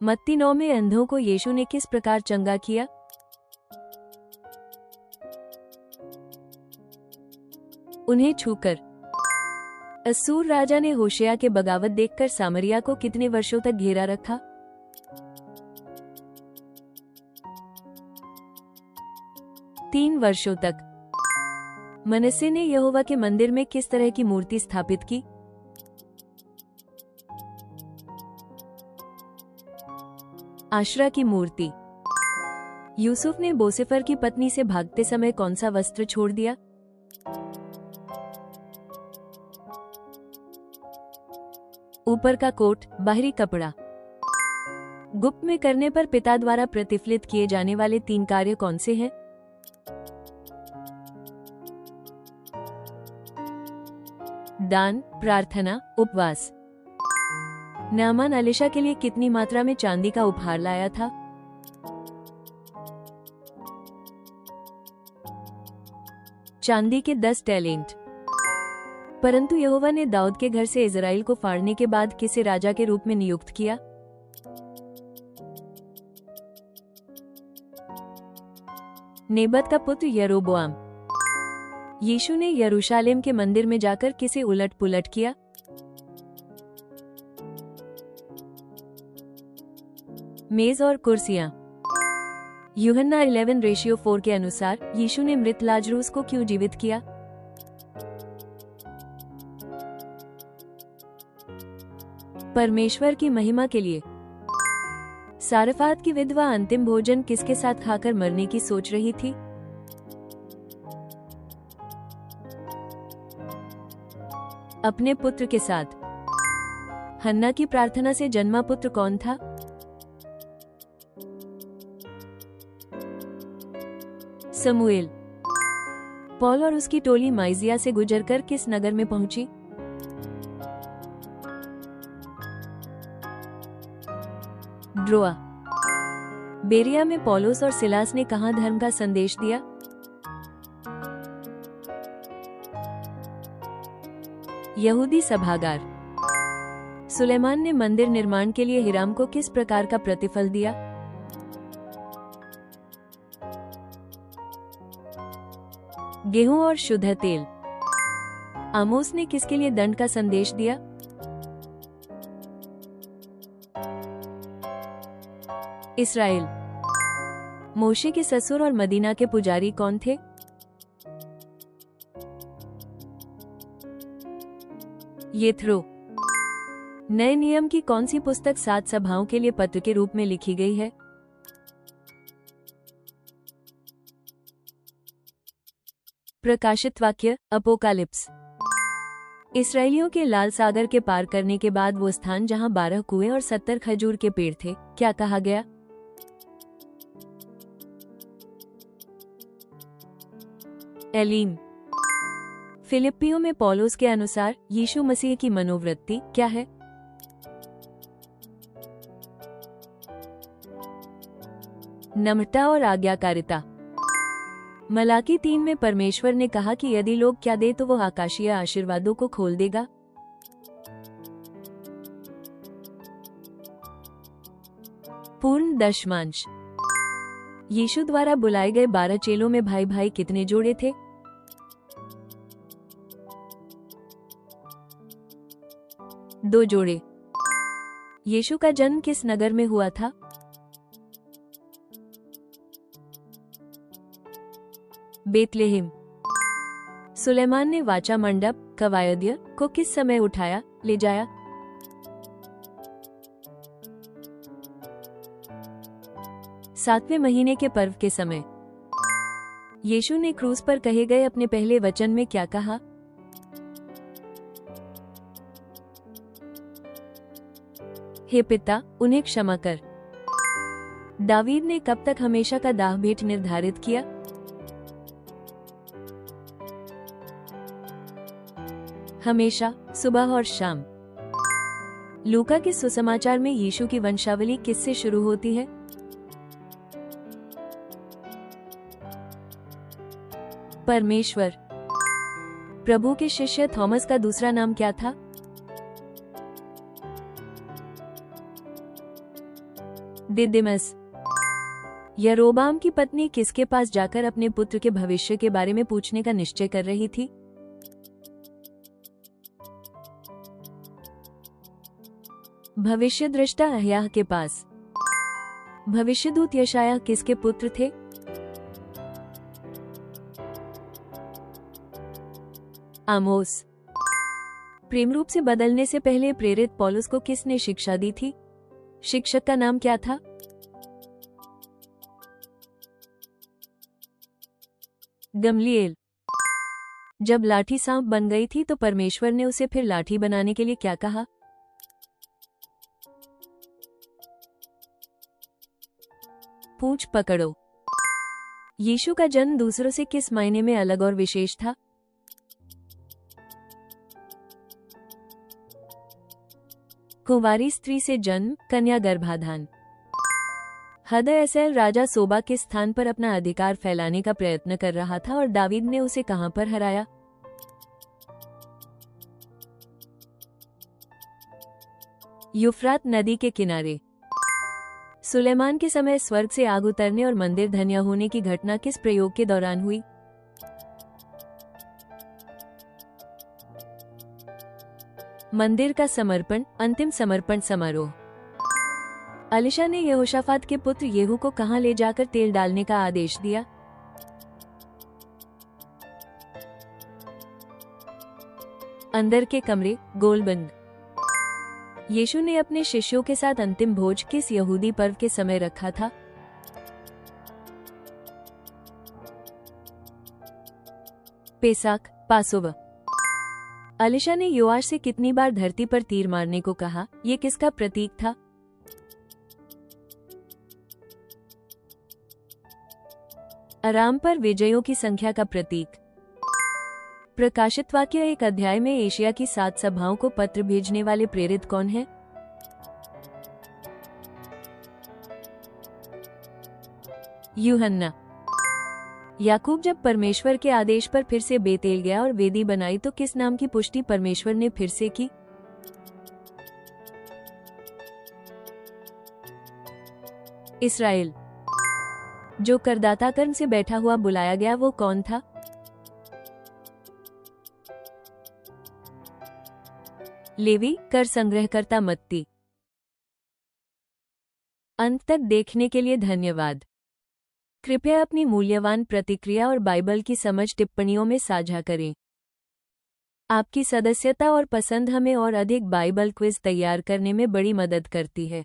मत्ती 9 में अंधों को यीशु ने किस प्रकार चंगा किया? उन्हें छूकर। असूर राजा ने होशिया के बगावत देखकर सामरिया को कितने वर्षों तक घेरा रखा? 3 वर्षों तक। मनस्से ने यहोवा के मंदिर में किस तरह की मूर्ति स्थापित की? आशरा की मूर्ति। यूसुफ ने बोसेफर की पत्नी से भागते समय कौन सा वस्त्र छोड़ दिया? ऊपर का कोट, बाहरी कपड़ा। गुप्त में करने पर पिता द्वारा प्रतिफलित किए जाने वाले 3 कार्य कौन से हैं? दान, प्रार्थना, उपवास। नामान अलीशा के लिए कितनी मात्रा में चांदी का उपहार लाया था? चांदी के 10 टैलेंट। परंतु यहोवा ने दाऊद के घर से इज़राइल को फाड़ने के बाद किसे राजा के रूप में नियुक्त किया? नेबत का पुत्र यरोबोआम। यीशु ने यरूशलेम के मंदिर में जाकर किसे उलट पुलट किया? मेज और कुर्सियां। यूहन्ना 11:4 के अनुसार यीशु ने मृत लाजरूस को क्यों जीवित किया? परमेश्वर की महिमा के लिए। सारफात की विधवा अंतिम भोजन किसके साथ खाकर मरने की सोच रही थी? अपने पुत्र के साथ। हन्ना की प्रार्थना से जन्मा पुत्र कौन था? समूएल। पौल और उसकी टोली माइजिया से गुजरकर किस नगर में पहुंची? ड्रोआ। बेरिया में पौलुस और सिलास ने कहां धर्म का संदेश दिया? यहूदी सभागार। सुलेमान ने मंदिर निर्माण के लिए हिराम को किस प्रकार का प्रतिफल दिया? गेहूं और शुद्ध तेल। आमोस ने किसके लिए दंड का संदेश दिया? इस्राएल। मोशे के ससुर और मदीना के पुजारी कौन थे? येथरो। नए नियम की कौन सी पुस्तक 7 सभाओं के लिए पत्र के रूप में लिखी गई है? प्रकाशित वाक्य, अपोकालिप्स। इसराइलियों के लाल सागर के पार करने के बाद वो स्थान जहां 12 कुएं और 70 खजूर के पेड़ थे, क्या कहा गया? एलीम। फिलिप्पियों में पौलुस के अनुसार यीशु मसीह की मनोवृत्ति क्या है? नम्रता और आज्ञाकारिता। मलाकी 3 में परमेश्वर ने कहा कि यदि लोग क्या दे तो वो आकाशीय आशीर्वादों को खोल देगा। पूर्ण दशमांश। यीशु द्वारा बुलाए गए 12 चेलों में भाई भाई कितने जोड़े थे? दो जोड़े। यीशु का जन्म किस नगर में हुआ था? बेतलेहम। सुलेमान ने वाचा मंडप कवायद्य को किस समय उठाया ले जाया? सातवें महीने के पर्व के समय। यीशु ने क्रूस पर कहे गए अपने पहले वचन में क्या कहा? हे पिता, उन्हें क्षमा कर। दावीद ने कब तक हमेशा का दाह भेंट निर्धारित किया? हमेशा, सुबह और शाम। लूका के सुसमाचार में यीशु की वंशावली किससे शुरू होती है? परमेश्वर। प्रभु के शिष्य थॉमस का दूसरा नाम क्या था? दिदिमस। यरोबाम की पत्नी किसके पास जाकर अपने पुत्र के भविष्य के बारे में पूछने का निश्चय कर रही थी? भविष्यद्रष्टा अहयाह के पास। भविष्यदूत यशायाह किसके पुत्र थे? आमोस। प्रेमरूप से बदलने से पहले प्रेरित पौलुस को किसने शिक्षा दी थी? शिक्षक का नाम क्या था? गमलीएल। जब लाठी सांप बन गई थी तो परमेश्वर ने उसे फिर लाठी बनाने के लिए क्या कहा? पूंछ पकड़ो। यीशु का जन्म दूसरों से किस मायने में अलग और विशेष था? कुंवारी स्त्री से जन्म, कन्या गर्भाधान। हदएसेल राजा सोबा के स्थान पर अपना अधिकार फैलाने का प्रयत्न कर रहा था और दावीद ने उसे कहां पर हराया? यूफ्रात नदी के किनारे। सुलेमान के समय स्वर्ग से आग उतरने और मंदिर धन्य होने की घटना किस प्रयोग के दौरान हुई? मंदिर का समर्पण, अंतिम समर्पण समारोह। अलीशा ने यहोशाफात के पुत्र येहू को कहां ले जाकर तेल डालने का आदेश दिया? अंदर के कमरे, गोलबंद। यीशु ने अपने शिष्यों के साथ अंतिम भोज किस यहूदी पर्व के समय रखा था? पेसाक, पासोवर। अलीशा ने योआश से कितनी बार धरती पर तीर मारने को कहा? ये किसका प्रतीक था? अराम पर विजयों की संख्या का प्रतीक। प्रकाशित वाक्य एक अध्याय में एशिया की 7 सभाओं को पत्र भेजने वाले प्रेरित कौन हैं? यूहन्ना। याकूब जब परमेश्वर के आदेश पर फिर से बेतेल गया और वेदी बनाई तो किस नाम की पुष्टि परमेश्वर ने फिर से की? इस्राएल। जो करदाता कर्म से बैठा हुआ बुलाया गया वो कौन था? लेवी, कर संग्रहकर्ता मत्ती। अंत तक देखने के लिए धन्यवाद। कृपया अपनी मूल्यवान प्रतिक्रिया और बाइबल की समझ टिप्पणियों में साझा करें। आपकी सदस्यता और पसंद हमें और अधिक बाइबल क्विज तैयार करने में बड़ी मदद करती है।